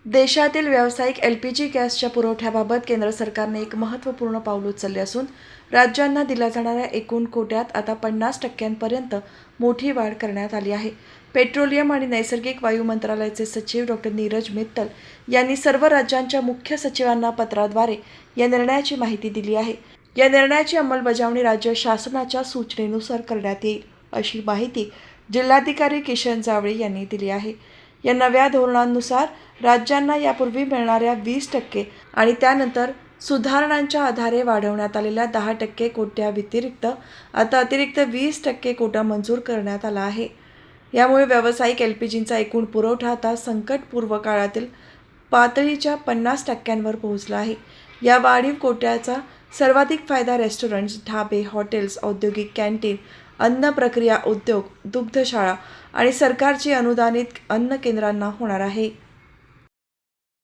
देशातील व्यावसायिक LPG गॅसच्या पुरवठ्याबाबत केंद्र सरकारने एक महत्त्वपूर्ण पाऊल उचलले असून राज्यांना दिल्या जाणाऱ्या एकूण कोट्यात आता 50% मोठी वाढ करण्यात आली आहे. पेट्रोलियम आणि नैसर्गिक वायू मंत्रालयाचे सचिव डॉ. नीरज मित्तल यांनी सर्व राज्यांच्या मुख्य सचिवांना पत्राद्वारे या निर्णयाची माहिती दिली आहे. या निर्णयाची अंमलबजावणी राज्य शासनाच्या सूचनेनुसार करण्यात येईल, अशी माहिती जिल्हाधिकारी किशन जावळे यांनी दिली आहे. या नव्या धोरणानुसार राज्यांना यापूर्वी मिळणाऱ्या 20% आणि त्यानंतर सुधारणांच्या आधारे वाढवण्यात आलेल्या 10% कोट्याव्यतिरिक्त आता अतिरिक्त 20% कोटा मंजूर करण्यात आला आहे. यामुळे व्यावसायिक LPGचा एकूण पुरवठा आता संकटपूर्व काळातील पातळीच्या 50%वर पोहोचला आहे. या वाढीव कोट्याचा सर्वाधिक फायदा रेस्टॉरंट्स, ढाबे, हॉटेल्स, औद्योगिक कॅन्टीन, अन्न प्रक्रिया उद्योग, दुग्धशाळा आणि सरकारची अनुदानित अन्न केंद्रांना होणार आहे.